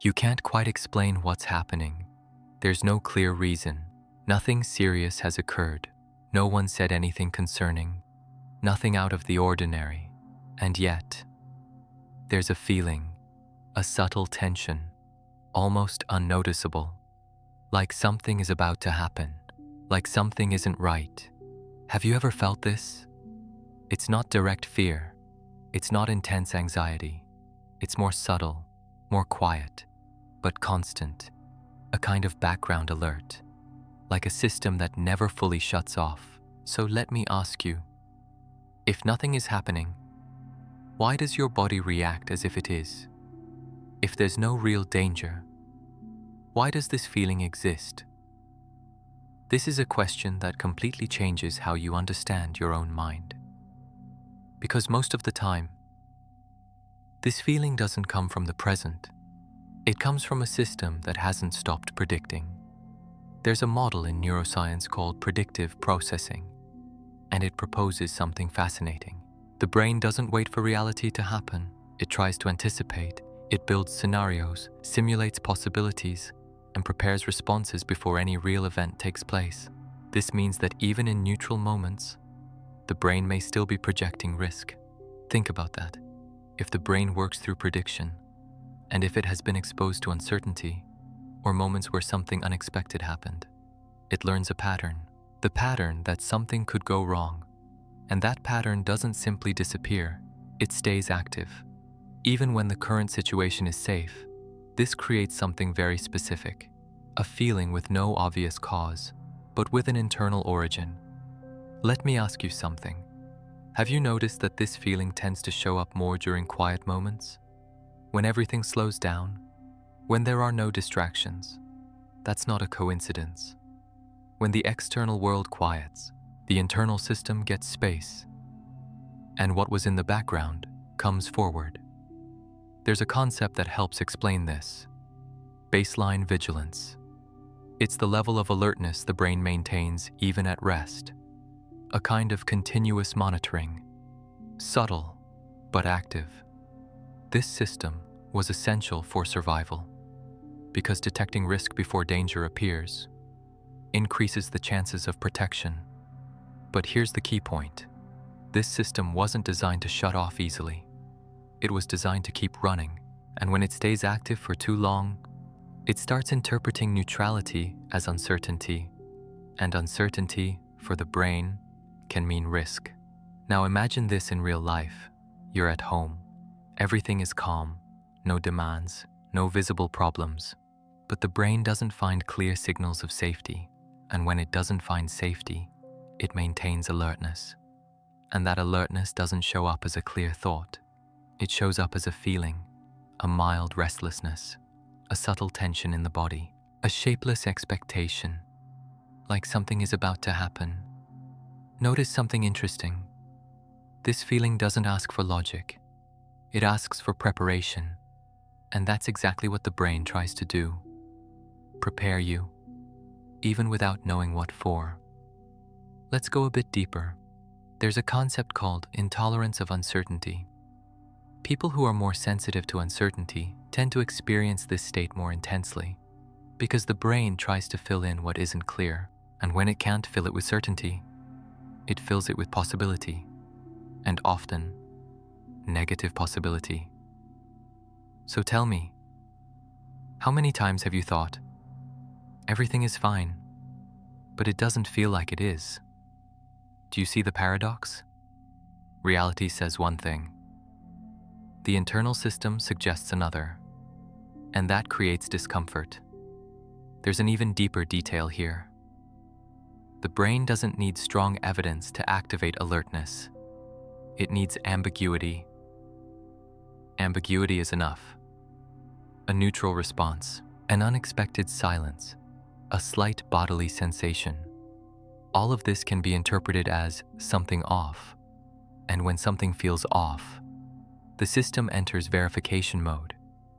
You can't quite explain what's happening. There's no clear reason. Nothing serious has occurred. No one said anything concerning. Nothing out of the ordinary. And yet, there's a feeling, a subtle tension, almost unnoticeable. Like something is about to happen. Like something isn't right. Have you ever felt this? It's not direct fear. It's not intense anxiety. It's more subtle, more quiet, but constant. A kind of background alert. Like a system that never fully shuts off. So let me ask you, if nothing is happening, why does your body react as if it is? If there's no real danger, why does this feeling exist? This is a question that completely changes how you understand your own mind. Because most of the time, this feeling doesn't come from the present. It comes from a system that hasn't stopped predicting. There's a model in neuroscience called predictive processing, and it proposes something fascinating. The brain doesn't wait for reality to happen. It tries to anticipate. It builds scenarios, simulates possibilities, and prepares responses before any real event takes place. This means that even in neutral moments, the brain may still be projecting risk. Think about that. If the brain works through prediction, and if it has been exposed to uncertainty, or moments where something unexpected happened, it learns a pattern. The pattern that something could go wrong. And that pattern doesn't simply disappear, it stays active. Even when the current situation is safe, this creates something very specific, a feeling with no obvious cause, but with an internal origin. Let me ask you something. Have you noticed that this feeling tends to show up more during quiet moments? When everything slows down? When there are no distractions? That's not a coincidence. When the external world quiets, the internal system gets space, and what was in the background comes forward. There's a concept that helps explain this. Baseline vigilance. It's the level of alertness the brain maintains even at rest. A kind of continuous monitoring. Subtle, but active. This system was essential for survival, because detecting risk before danger appears increases the chances of protection. But here's the key point. This system wasn't designed to shut off easily. It was designed to keep running, and when it stays active for too long, it starts interpreting neutrality as uncertainty, and uncertainty, for the brain, can mean risk. Now imagine this in real life. You're at home. Everything is calm, no demands, no visible problems. But the brain doesn't find clear signals of safety, and when it doesn't find safety, it maintains alertness. And that alertness doesn't show up as a clear thought. It shows up as a feeling, a mild restlessness, a subtle tension in the body, a shapeless expectation, like something is about to happen. Notice something interesting. This feeling doesn't ask for logic. It asks for preparation, and that's exactly what the brain tries to do. Prepare you, even without knowing what for. Let's go a bit deeper. There's a concept called intolerance of uncertainty. People who are more sensitive to uncertainty tend to experience this state more intensely, because the brain tries to fill in what isn't clear, and when it can't fill it with certainty, it fills it with possibility, and often, negative possibility. So tell me, how many times have you thought, everything is fine, but it doesn't feel like it is? Do you see the paradox? Reality says one thing. The internal system suggests another, and that creates discomfort. There's an even deeper detail here. The brain doesn't need strong evidence to activate alertness. It needs ambiguity. Ambiguity is enough. A neutral response, an unexpected silence, a slight bodily sensation. All of this can be interpreted as something off. And when something feels off, the system enters verification mode,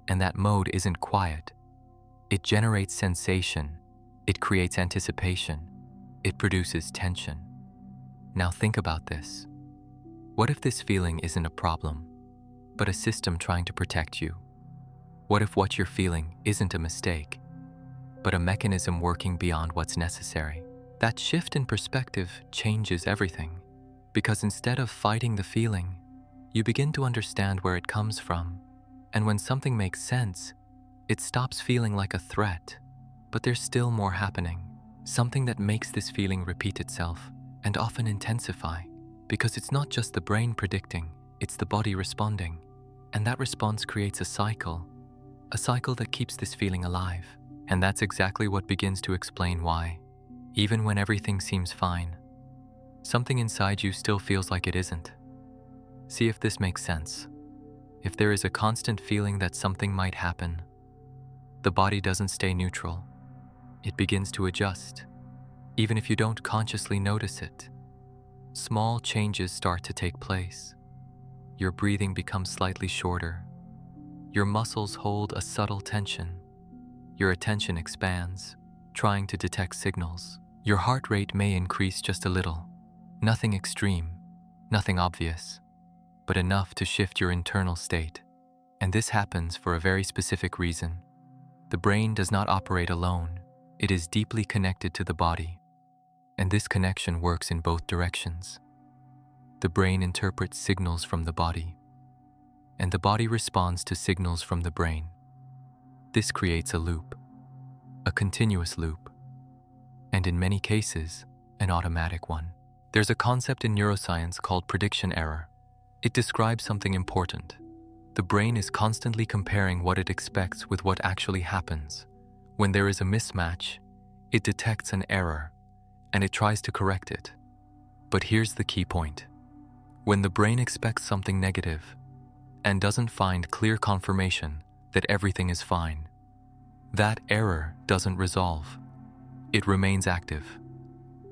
and that mode isn't quiet. It generates sensation, it creates anticipation, it produces tension. Now think about this. What if this feeling isn't a problem, but a system trying to protect you? What if what you're feeling isn't a mistake, but a mechanism working beyond what's necessary? That shift in perspective changes everything, because instead of fighting the feeling, you begin to understand where it comes from. And when something makes sense, it stops feeling like a threat, but there's still more happening. Something that makes this feeling repeat itself and often intensify, because it's not just the brain predicting, it's the body responding. And that response creates a cycle that keeps this feeling alive. And that's exactly what begins to explain why, even when everything seems fine, something inside you still feels like it isn't. See if this makes sense. If there is a constant feeling that something might happen, the body doesn't stay neutral. It begins to adjust, even if you don't consciously notice it. Small changes start to take place. Your breathing becomes slightly shorter. Your muscles hold a subtle tension. Your attention expands, trying to detect signals. Your heart rate may increase just a little. Nothing extreme, nothing obvious, but enough to shift your internal state. And this happens for a very specific reason. The brain does not operate alone. It is deeply connected to the body. And this connection works in both directions. The brain interprets signals from the body, and the body responds to signals from the brain. This creates a loop, a continuous loop, and in many cases, an automatic one. There's a concept in neuroscience called prediction error. It describes something important. The brain is constantly comparing what it expects with what actually happens. When there is a mismatch, it detects an error, and it tries to correct it. But here's the key point. When the brain expects something negative and doesn't find clear confirmation that everything is fine, that error doesn't resolve. It remains active.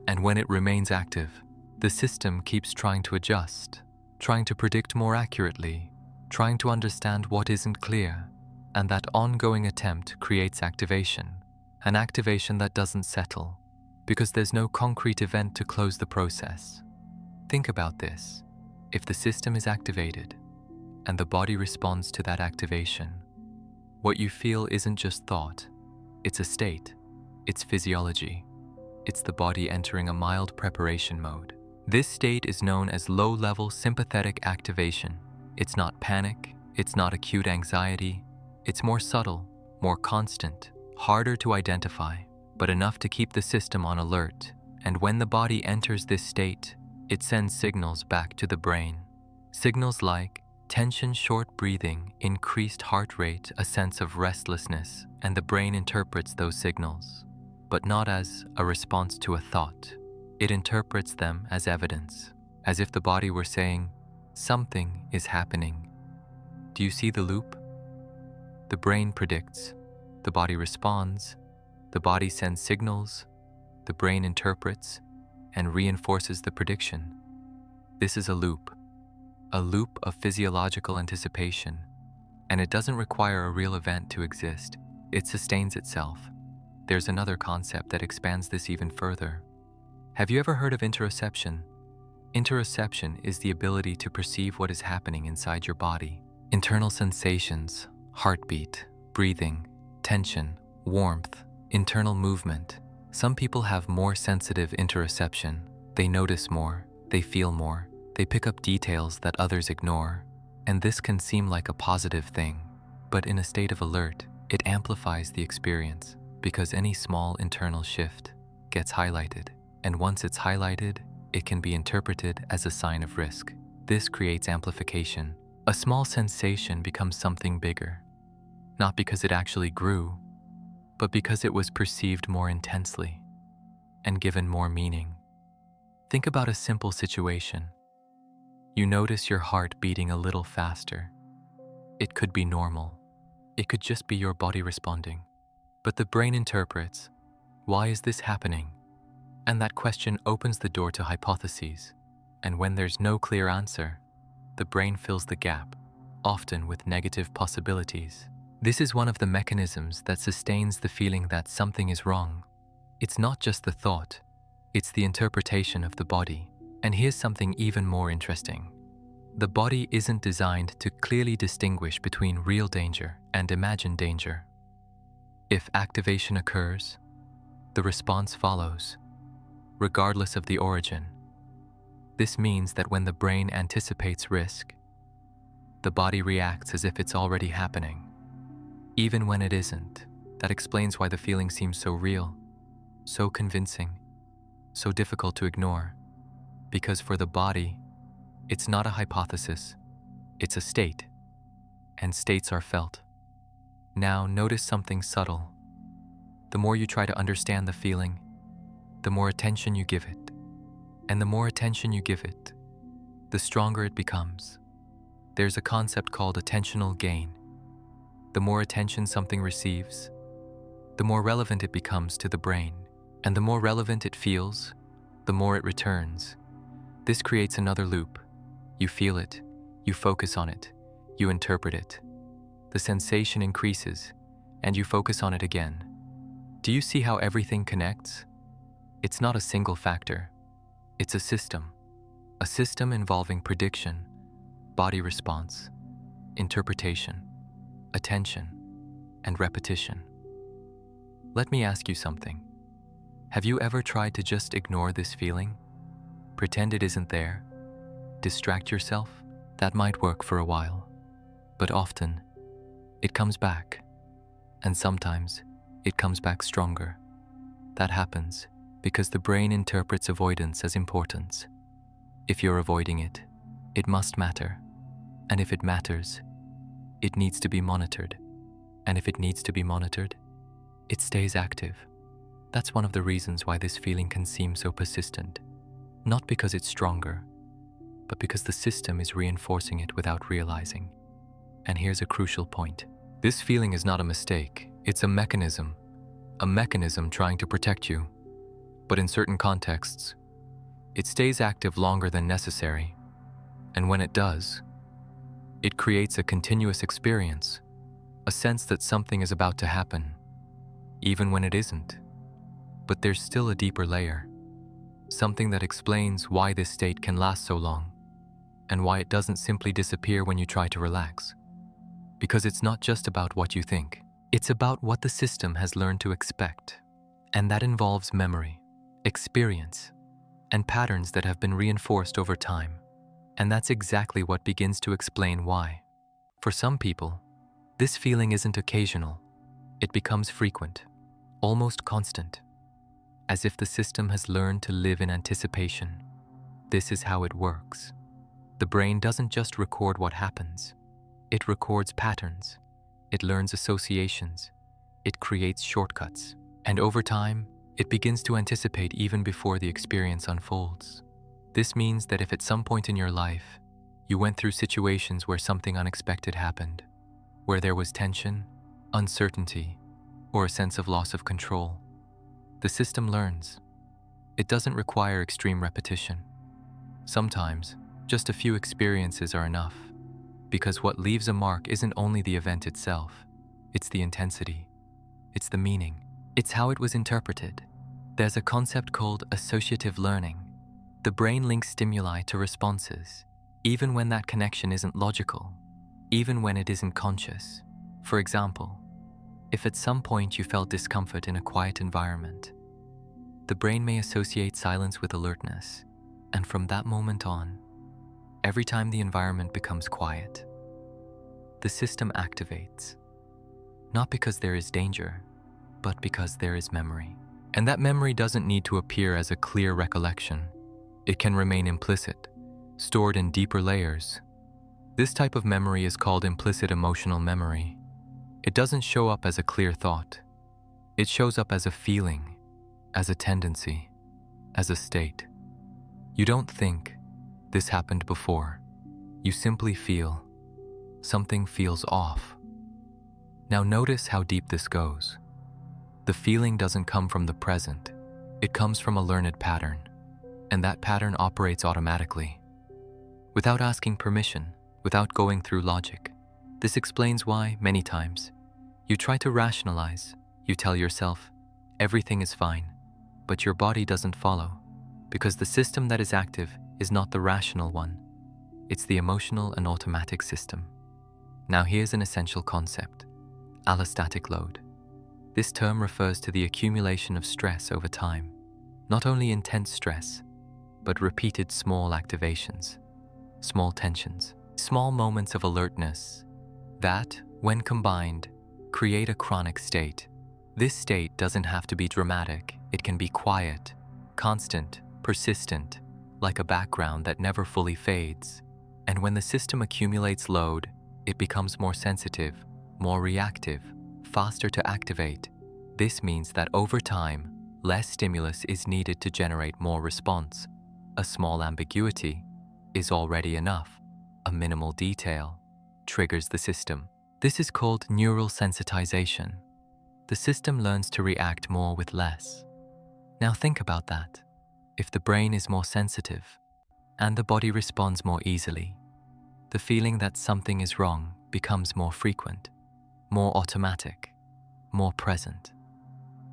And when it remains active, the system keeps trying to adjust, trying to predict more accurately, trying to understand what isn't clear, and that ongoing attempt creates activation, an activation that doesn't settle, because there's no concrete event to close the process. Think about this. If the system is activated, and the body responds to that activation, what you feel isn't just thought, it's a state, it's physiology, it's the body entering a mild preparation mode. This state is known as low-level sympathetic activation. It's not panic, it's not acute anxiety, it's more subtle, more constant, harder to identify, but enough to keep the system on alert. And when the body enters this state, it sends signals back to the brain. Signals like tension, short breathing, increased heart rate, a sense of restlessness, and the brain interprets those signals, but not as a response to a thought. It interprets them as evidence, as if the body were saying, something is happening. Do you see the loop? The brain predicts, the body responds, the body sends signals, the brain interprets, and reinforces the prediction. This is a loop of physiological anticipation, and it doesn't require a real event to exist. It sustains itself. There's another concept that expands this even further. Have you ever heard of interoception? Interoception is the ability to perceive what is happening inside your body. Internal sensations, heartbeat, breathing, tension, warmth, internal movement. Some people have more sensitive interoception. They notice more, they feel more, they pick up details that others ignore. And this can seem like a positive thing, but in a state of alert, it amplifies the experience because any small internal shift gets highlighted. And once it's highlighted, it can be interpreted as a sign of risk. This creates amplification. A small sensation becomes something bigger, not because it actually grew, but because it was perceived more intensely and given more meaning. Think about a simple situation. You notice your heart beating a little faster. It could be normal. It could just be your body responding. But the brain interprets, why is this happening? And that question opens the door to hypotheses. And when there's no clear answer, the brain fills the gap, often with negative possibilities. This is one of the mechanisms that sustains the feeling that something is wrong. It's not just the thought, it's the interpretation of the body. And here's something even more interesting. The body isn't designed to clearly distinguish between real danger and imagined danger. If activation occurs, the response follows, regardless of the origin. This means that when the brain anticipates risk, the body reacts as if it's already happening, even when it isn't. That explains why the feeling seems so real, so convincing, so difficult to ignore. Because for the body, it's not a hypothesis, it's a state, and states are felt. Now notice something subtle. The more you try to understand the feeling, the more attention you give it. And the more attention you give it, the stronger it becomes. There's a concept called attentional gain. The more attention something receives, the more relevant it becomes to the brain. And the more relevant it feels, the more it returns. This creates another loop. You feel it, you focus on it, you interpret it. The sensation increases, and you focus on it again. Do you see how everything connects? It's not a single factor. It's a system involving prediction, body response, interpretation, attention, and repetition. Let me ask you something. Have you ever tried to just ignore this feeling? Pretend it isn't there? Distract yourself? That might work for a while, but often it comes back, and sometimes it comes back stronger. That happens because the brain interprets avoidance as importance. If you're avoiding it, it must matter. And if it matters, it needs to be monitored. And if it needs to be monitored, it stays active. That's one of the reasons why this feeling can seem so persistent. Not because it's stronger, but because the system is reinforcing it without realizing. And here's a crucial point. This feeling is not a mistake. It's a mechanism trying to protect you. But in certain contexts, it stays active longer than necessary. And when it does, it creates a continuous experience, a sense that something is about to happen, even when it isn't. But there's still a deeper layer, something that explains why this state can last so long, and why it doesn't simply disappear when you try to relax. Because it's not just about what you think, it's about what the system has learned to expect. And that involves memory, experience, and patterns that have been reinforced over time. And that's exactly what begins to explain why. For some people, this feeling isn't occasional. It becomes frequent, almost constant, as if the system has learned to live in anticipation. This is how it works. The brain doesn't just record what happens. It records patterns. It learns associations. It creates shortcuts. And over time, it begins to anticipate even before the experience unfolds. This means that if at some point in your life, you went through situations where something unexpected happened, where there was tension, uncertainty, or a sense of loss of control, the system learns. It doesn't require extreme repetition. Sometimes, just a few experiences are enough, because what leaves a mark isn't only the event itself, it's the intensity, it's the meaning, it's how it was interpreted. There's a concept called associative learning. The brain links stimuli to responses, even when that connection isn't logical, even when it isn't conscious. For example, if at some point you felt discomfort in a quiet environment, the brain may associate silence with alertness, and from that moment on, every time the environment becomes quiet, the system activates, not because there is danger, but because there is memory. And that memory doesn't need to appear as a clear recollection. It can remain implicit, stored in deeper layers. This type of memory is called implicit emotional memory. It doesn't show up as a clear thought. It shows up as a feeling, as a tendency, as a state. You don't think, this happened before. You simply feel, something feels off. Now notice how deep this goes. The feeling doesn't come from the present. It comes from a learned pattern, and that pattern operates automatically, without asking permission, without going through logic. This explains why, many times, you try to rationalize. You tell yourself, everything is fine, but your body doesn't follow, because the system that is active is not the rational one. It's the emotional and automatic system. Now here's an essential concept: allostatic load. This term refers to the accumulation of stress over time, not only intense stress, but repeated small activations, small tensions, small moments of alertness that, when combined, create a chronic state. This state doesn't have to be dramatic. It can be quiet, constant, persistent, like a background that never fully fades. And when the system accumulates load, it becomes more sensitive, more reactive, faster to activate. This means that over time, less stimulus is needed to generate more response. A small ambiguity is already enough. A minimal detail triggers the system. This is called neural sensitization. The system learns to react more with less. Now think about that. If the brain is more sensitive and the body responds more easily, the feeling that something is wrong becomes more frequent, more automatic, more present.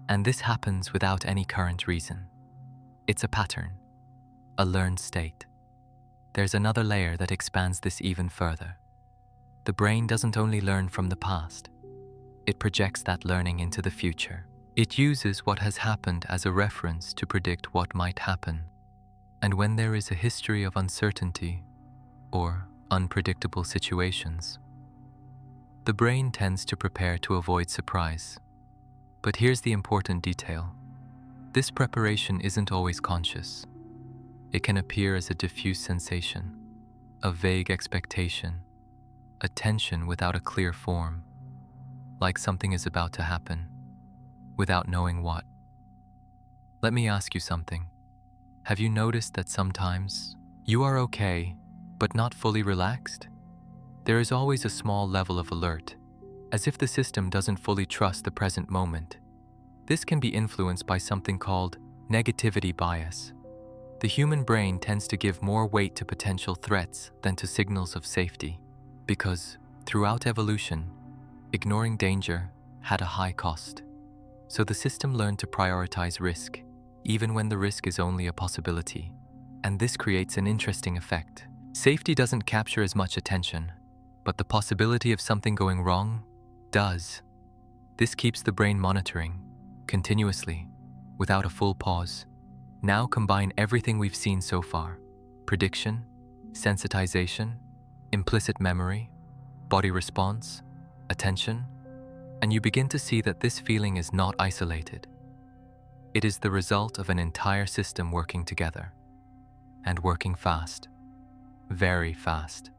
And this happens without any current reason. It's a pattern, a learned state. There's another layer that expands this even further. The brain doesn't only learn from the past, it projects that learning into the future. It uses what has happened as a reference to predict what might happen. And when there is a history of uncertainty or unpredictable situations, the brain tends to prepare to avoid surprise. But here's the important detail. This preparation isn't always conscious. It can appear as a diffuse sensation, a vague expectation, a tension without a clear form, like something is about to happen, without knowing what. Let me ask you something. Have you noticed that sometimes you are okay, but not fully relaxed? There is always a small level of alert, as if the system doesn't fully trust the present moment. This can be influenced by something called negativity bias. The human brain tends to give more weight to potential threats than to signals of safety, because throughout evolution, ignoring danger had a high cost. So the system learned to prioritize risk, even when the risk is only a possibility. And this creates an interesting effect. Safety doesn't capture as much attention, but the possibility of something going wrong does. This keeps the brain monitoring, continuously, without a full pause. Now combine everything we've seen so far: prediction, sensitization, implicit memory, body response, attention, and you begin to see that this feeling is not isolated. It is the result of an entire system working together, and working fast, very fast,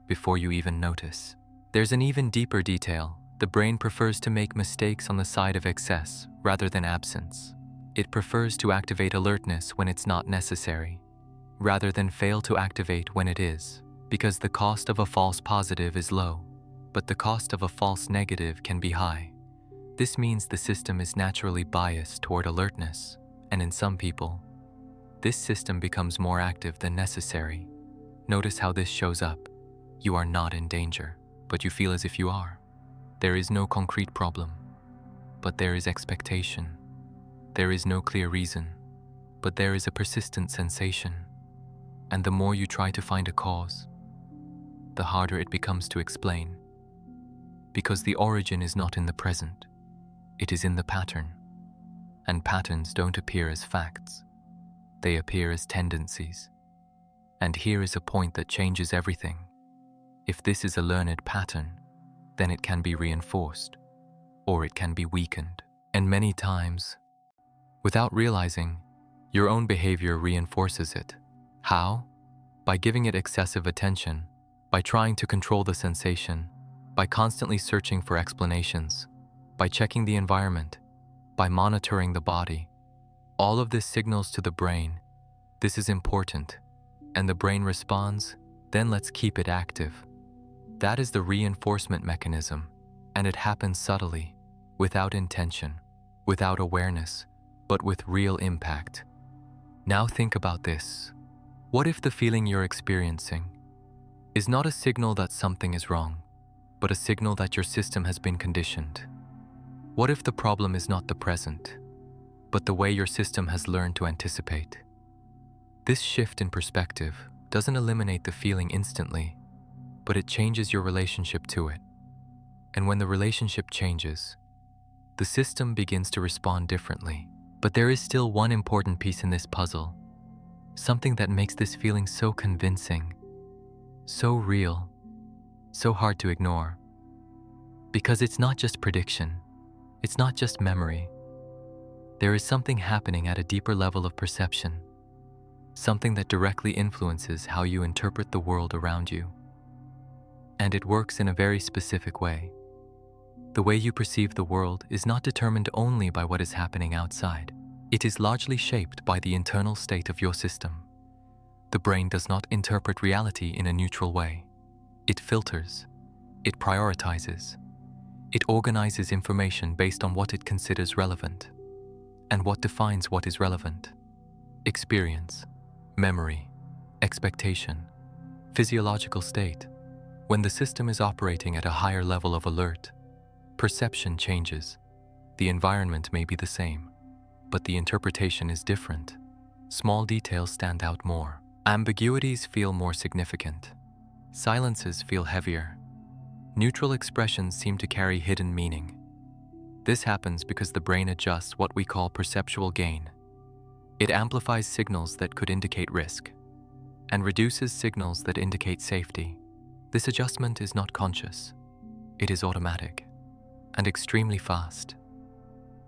before you even notice. There's an even deeper detail. The brain prefers to make mistakes on the side of excess rather than absence. It prefers to activate alertness when it's not necessary, rather than fail to activate when it is, because the cost of a false positive is low, but the cost of a false negative can be high. This means the system is naturally biased toward alertness, and in some people, this system becomes more active than necessary. Notice how this shows up. You are not in danger, but you feel as if you are. There is no concrete problem, but there is expectation. There is no clear reason, but there is a persistent sensation. And the more you try to find a cause, the harder it becomes to explain. Because the origin is not in the present, it is in the pattern. And patterns don't appear as facts. They appear as tendencies. And here is a point that changes everything. If this is a learned pattern, then it can be reinforced, or it can be weakened. And many times, without realizing, your own behavior reinforces it. How? By giving it excessive attention, by trying to control the sensation, by constantly searching for explanations, by checking the environment, by monitoring the body. All of this signals to the brain, this is important, and the brain responds, then let's keep it active. That is the reinforcement mechanism, and it happens subtly, without intention, without awareness, but with real impact. Now think about this. What if the feeling you're experiencing is not a signal that something is wrong, but a signal that your system has been conditioned? What if the problem is not the present, but the way your system has learned to anticipate? This shift in perspective doesn't eliminate the feeling instantly, but it changes your relationship to it. And when the relationship changes, the system begins to respond differently. But there is still one important piece in this puzzle, something that makes this feeling so convincing, so real, so hard to ignore. Because it's not just prediction, it's not just memory. There is something happening at a deeper level of perception, something that directly influences how you interpret the world around you. And it works in a very specific way. The way you perceive the world is not determined only by what is happening outside. It is largely shaped by the internal state of your system. The brain does not interpret reality in a neutral way. It filters, it prioritizes, it organizes information based on what it considers relevant. And what defines what is relevant? Experience, memory, expectation, physiological state. When the system is operating at a higher level of alert, perception changes. The environment may be the same, but the interpretation is different. Small details stand out more. Ambiguities feel more significant. Silences feel heavier. Neutral expressions seem to carry hidden meaning. This happens because the brain adjusts what we call perceptual gain. It amplifies signals that could indicate risk and reduces signals that indicate safety. This adjustment is not conscious. It is automatic and extremely fast.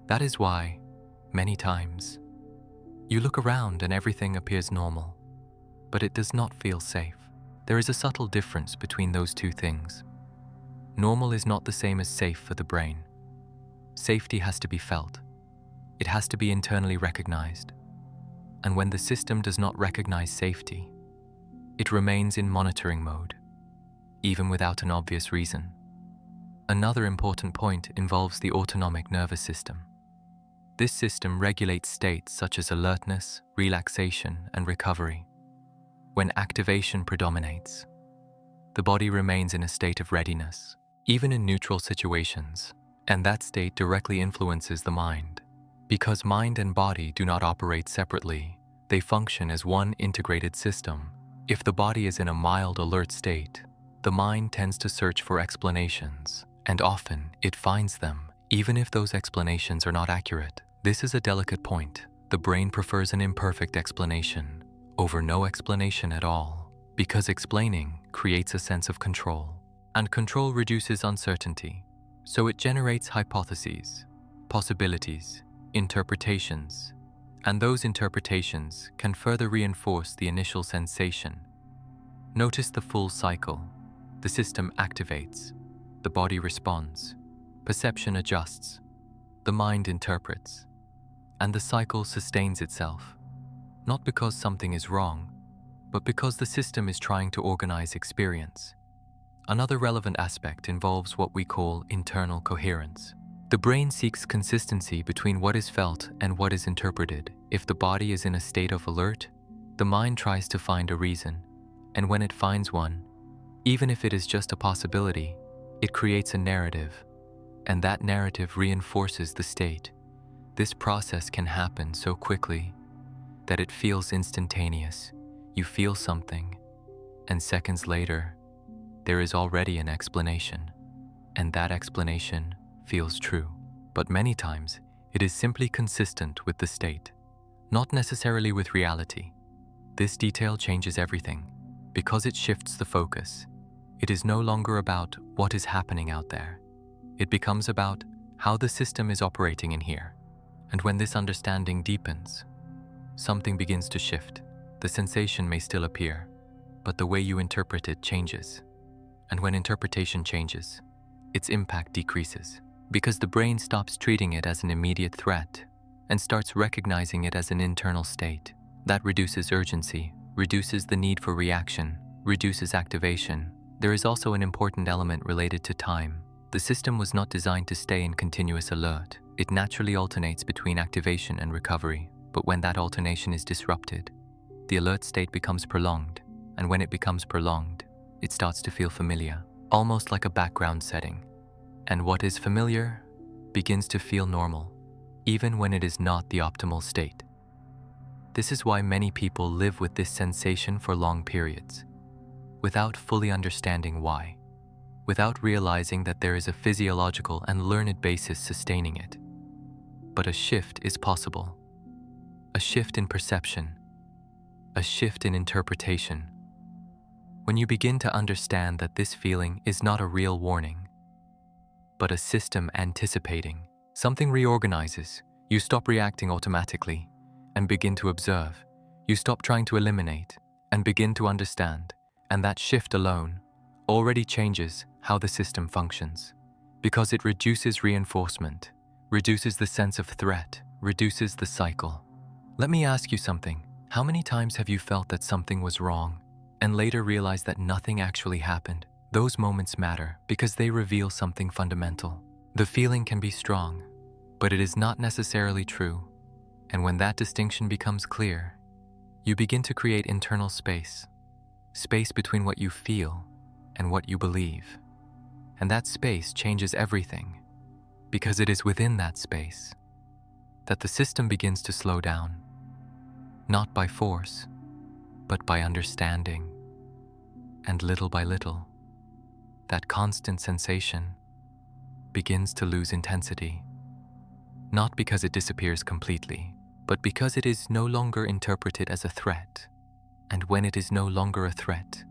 That is why, many times, you look around and everything appears normal, but it does not feel safe. There is a subtle difference between those two things. Normal is not the same as safe for the brain. Safety has to be felt. It has to be internally recognized. And when the system does not recognize safety, it remains in monitoring mode, even without an obvious reason. Another important point involves the autonomic nervous system. This system regulates states such as alertness, relaxation, and recovery. When activation predominates, the body remains in a state of readiness, even in neutral situations, and that state directly influences the mind. Because mind and body do not operate separately, they function as one integrated system. If the body is in a mild alert state, the mind tends to search for explanations, and often it finds them, even if those explanations are not accurate. This is a delicate point. The brain prefers an imperfect explanation over no explanation at all, because explaining creates a sense of control, and control reduces uncertainty. So it generates hypotheses, possibilities, interpretations, and those interpretations can further reinforce the initial sensation. Notice the full cycle. The system activates, the body responds, perception adjusts, the mind interprets, and the cycle sustains itself, not because something is wrong, but because the system is trying to organize experience. Another relevant aspect involves what we call internal coherence. The brain seeks consistency between what is felt and what is interpreted. If the body is in a state of alert, the mind tries to find a reason, and when it finds one, even if it is just a possibility, it creates a narrative, and that narrative reinforces the state. This process can happen so quickly that it feels instantaneous. You feel something, and seconds later, there is already an explanation, and that explanation feels true. But many times, it is simply consistent with the state, not necessarily with reality. This detail changes everything, because it shifts the focus. It is no longer about what is happening out there. It becomes about how the system is operating in here. And when this understanding deepens, something begins to shift. The sensation may still appear, but the way you interpret it changes. And when interpretation changes, its impact decreases, because the brain stops treating it as an immediate threat and starts recognizing it as an internal state. That reduces urgency, reduces the need for reaction, reduces activation. There is also an important element related to time. The system was not designed to stay in continuous alert. It naturally alternates between activation and recovery, but when that alternation is disrupted, the alert state becomes prolonged, and when it becomes prolonged, it starts to feel familiar, almost like a background setting. And what is familiar begins to feel normal, even when it is not the optimal state. This is why many people live with this sensation for long periods, without fully understanding why, without realizing that there is a physiological and learned basis sustaining it. But a shift is possible. A shift in perception, a shift in interpretation. When you begin to understand that this feeling is not a real warning, but a system anticipating, something reorganizes. You stop reacting automatically and begin to observe. You stop trying to eliminate and begin to understand. And that shift alone already changes how the system functions, because it reduces reinforcement, reduces the sense of threat, reduces the cycle. Let me ask you something. How many times have you felt that something was wrong and later realized that nothing actually happened? Those moments matter because they reveal something fundamental. The feeling can be strong, but it is not necessarily true. And when that distinction becomes clear, you begin to create internal space between what you feel and what you believe. And that space changes everything, because it is within that space that the system begins to slow down, not by force, but by understanding. And little by little, that constant sensation begins to lose intensity, not because it disappears completely, but because it is no longer interpreted as a threat. And when it is no longer a threat,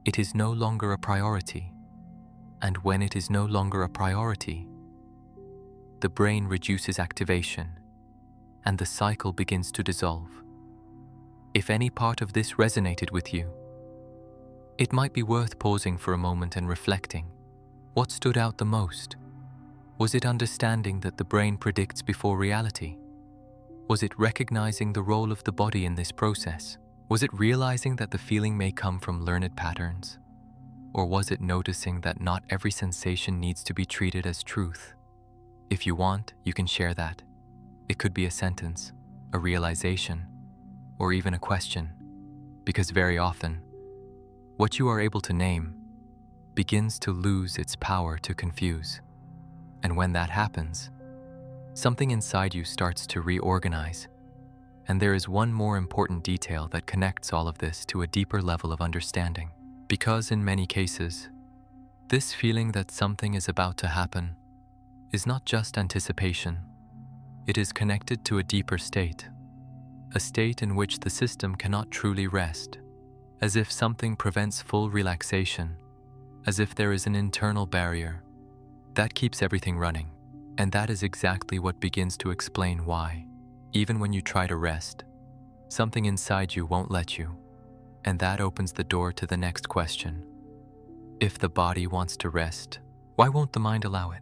it is no longer a priority. And when it is no longer a priority, the brain reduces activation and the cycle begins to dissolve. If any part of this resonated with you, it might be worth pausing for a moment and reflecting. What stood out the most? Was it understanding that the brain predicts before reality? Was it recognizing the role of the body in this process? Was it realizing that the feeling may come from learned patterns? Or was it noticing that not every sensation needs to be treated as truth? If you want, you can share that. It could be a sentence, a realization, or even a question, because very often, what you are able to name begins to lose its power to confuse. And when that happens, something inside you starts to reorganize. And there is one more important detail that connects all of this to a deeper level of understanding. Because in many cases, this feeling that something is about to happen is not just anticipation. It is connected to a deeper state, a state in which the system cannot truly rest, as if something prevents full relaxation, as if there is an internal barrier that keeps everything running. And that is exactly what begins to explain why, even when you try to rest, something inside you won't let you. And that opens the door to the next question. If the body wants to rest, why won't the mind allow it?